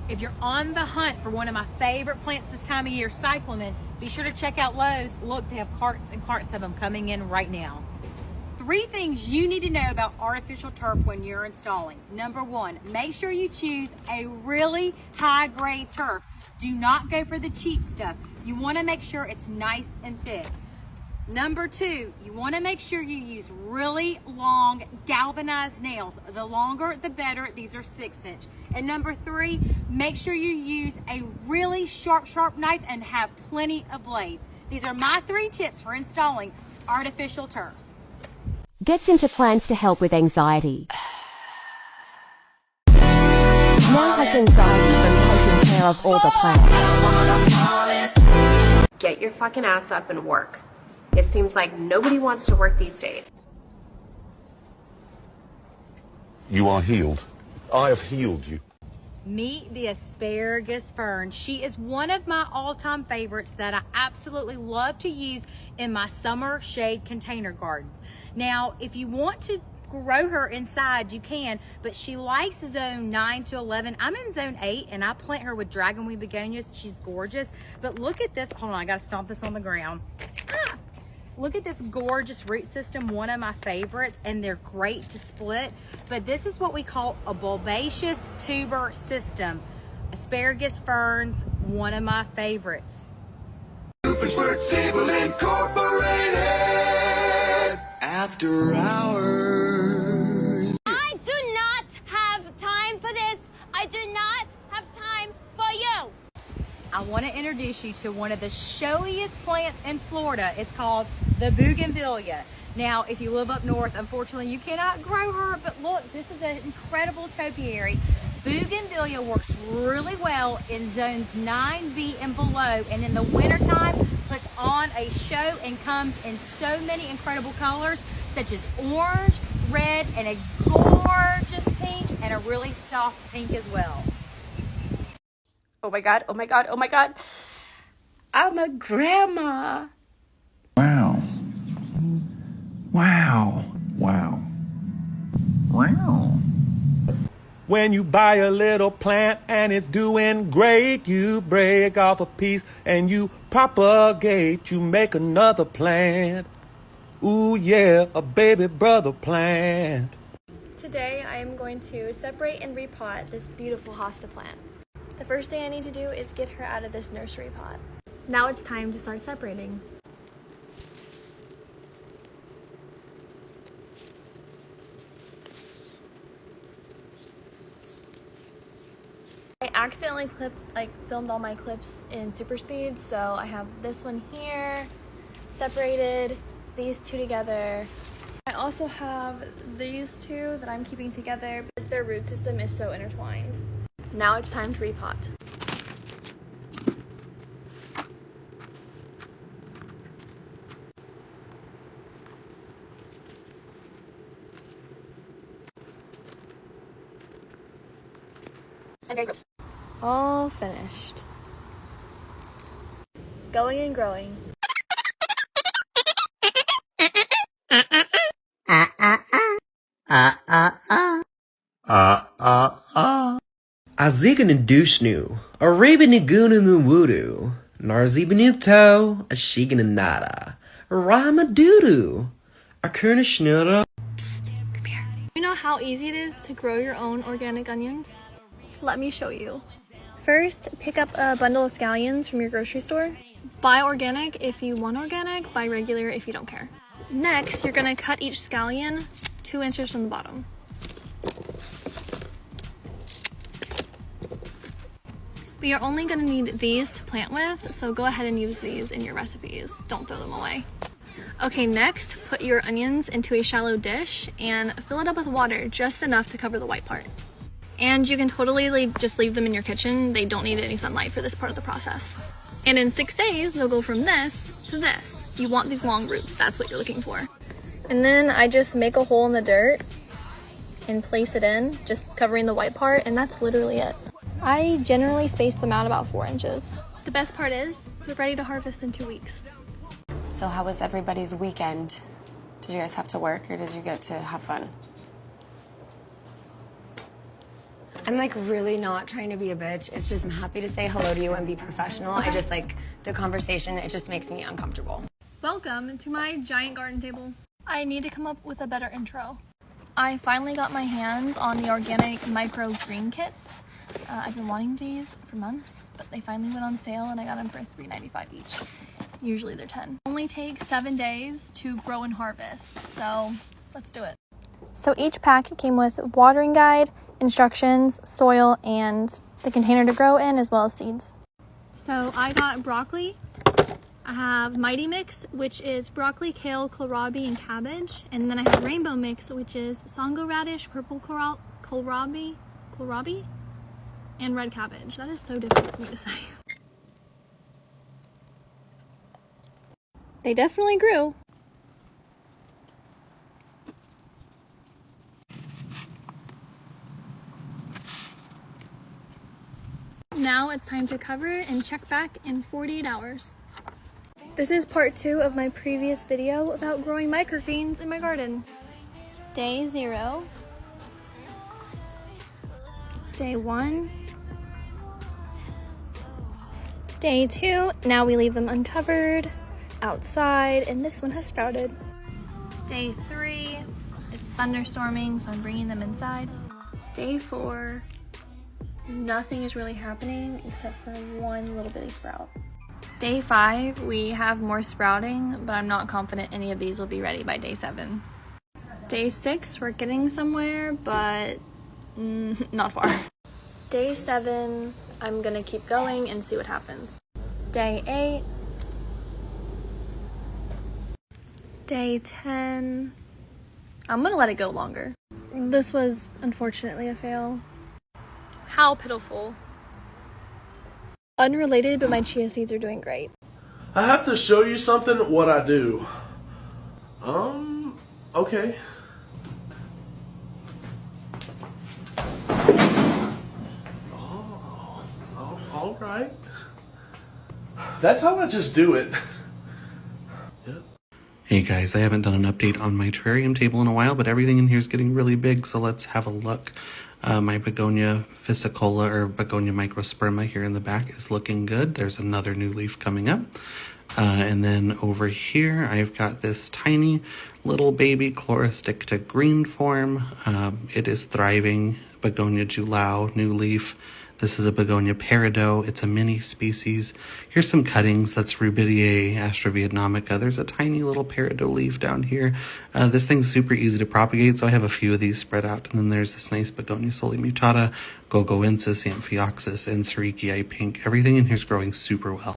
If you're on the hunt for one of my favorite plants this time of year, cyclamen, be sure to check out Lowe's. Look, they have carts and carts of them coming in right now. 3 things you need to know about artificial turf when you're installing. Number 1, make sure you choose a really high grade turf. Do not go for the cheap stuff. You want to make sure it's nice and thick. Number 2, you want to make sure you use really long galvanized nails. The longer, the better. These are 6-inch. And number 3, make sure you use a really sharp knife and have plenty of blades. These are my 3 tips for installing artificial turf. Gets into plans to help with anxiety. Now has anxiety from taking care of all the plants. Get your fucking ass up and work. It seems like nobody wants to work these days. You are healed. I have healed you. Meet the asparagus fern. She is one of my all-time favorites that I absolutely love to use in my summer shade container gardens. Now, if you want to grow her inside, you can, but she likes zone 9 to 11. I'm in zone 8 and I plant her with dragonweed begonias. She's gorgeous, but look at this. Hold on, I gotta stomp this on the ground. Look at this gorgeous root system, one of my favorites, and they're great to split. But this is what we call a bulbaceous tuber system. Asparagus ferns, one of my favorites. After hours. I do not have time for this. I do not have time for you. I want to introduce you to one of the showiest plants in Florida. It's called the bougainvillea. Now, if you live up north, unfortunately, you cannot grow her, but look, this is an incredible topiary. Bougainvillea works really well in zones 9B and below, and in the wintertime, puts on a show and comes in so many incredible colors, such as orange, red, and a gorgeous pink, and a really soft pink as well. Oh my God, oh my God, oh my God. I'm a grandma. Wow. Wow. Wow. Wow. When you buy a little plant and it's doing great, you break off a piece and you propagate, you make another plant. Ooh yeah, a baby brother plant. Today I am going to separate and repot this beautiful hosta plant. The first thing I need to do is get her out of this nursery pot. Now it's time to start separating. I accidentally filmed all my clips in super speed, so I have this one here, separated, these 2 together. I also have these 2 that I'm keeping together because their root system is so intertwined. Now it's time to repot. And there it goes. All finished. Going and growing. Aziganadusnu, Arabanagunu Narzibanupto, Ashigananada, Ramadudu, Akurnishnura. Psst, come here. You know how easy it is to grow your own organic onions? Let me show you. First, pick up a bundle of scallions from your grocery store. Buy organic if you want organic, buy regular if you don't care. Next, you're gonna cut each scallion 2 inches from the bottom. We are only gonna need these to plant with, so go ahead and use these in your recipes. Don't throw them away. Okay, next, put your onions into a shallow dish and fill it up with water, just enough to cover the white part. And you can totally just leave them in your kitchen. They don't need any sunlight for this part of the process. And in 6 days, they'll go from this to this. You want these long roots, that's what you're looking for. And then I just make a hole in the dirt and place it in, just covering the white part, and that's literally it. I generally space them out about 4 inches. The best part is, they're ready to harvest in 2 weeks. So how was everybody's weekend? Did you guys have to work or did you get to have fun? I'm like really not trying to be a bitch. It's just I'm happy to say hello to you and be professional. I just like the conversation, it just makes me uncomfortable. Welcome to my giant garden table. I need to come up with a better intro. I finally got my hands on the organic micro green kits. I've been wanting these for months, but they finally went on sale and I got them for $3.95 each. Usually they're 10. Only takes 7 days to grow and harvest, so let's do it. So each pack came with watering guide, instructions, soil, and the container to grow in, as well as seeds. So I got broccoli. I have Mighty Mix, which is broccoli, kale, kohlrabi, and cabbage. And then I have Rainbow Mix, which is songo radish, purple kohlrabi, and red cabbage. That is so difficult for me to say. They definitely grew. Now it's time to cover and check back in 48 hours. This is part 2 of my previous video about growing microgreens in my garden. Day 0. Day 1. Day 2. Now we leave them uncovered outside, and this one has sprouted. Day 3. It's thunderstorming, so I'm bringing them inside. Day 4. Nothing is really happening except for one little bitty sprout. Day 5, we have more sprouting, but I'm not confident any of these will be ready by day 7. Day 6, we're getting somewhere, but not far. Day 7, I'm gonna keep going and see what happens. Day 8. Day 10. I'm gonna let it go longer. This was unfortunately a fail. How pitiful. Unrelated, but my chia seeds are doing great. I have to show you something, what I do. Okay. Oh, all right. That's how I just do it. Yep. Hey guys, I haven't done an update on my terrarium table in a while, but everything in here is getting really big, so let's have a look. My begonia fisicola, or begonia microsperma here in the back, is looking good. There's another new leaf coming up. And then over here, I've got this tiny little baby Chloristicta green form. It is thriving. Begonia Julau, new leaf. This is a begonia peridot. It's a mini species. Here's some cuttings. That's Rubidiae astrovietnamica. There's a tiny little peridot leaf down here. This thing's super easy to propagate, so I have a few of these spread out. And then there's this nice begonia solimutata, gogoensis, amphioxus, and sericii pink. Everything in here is growing super well.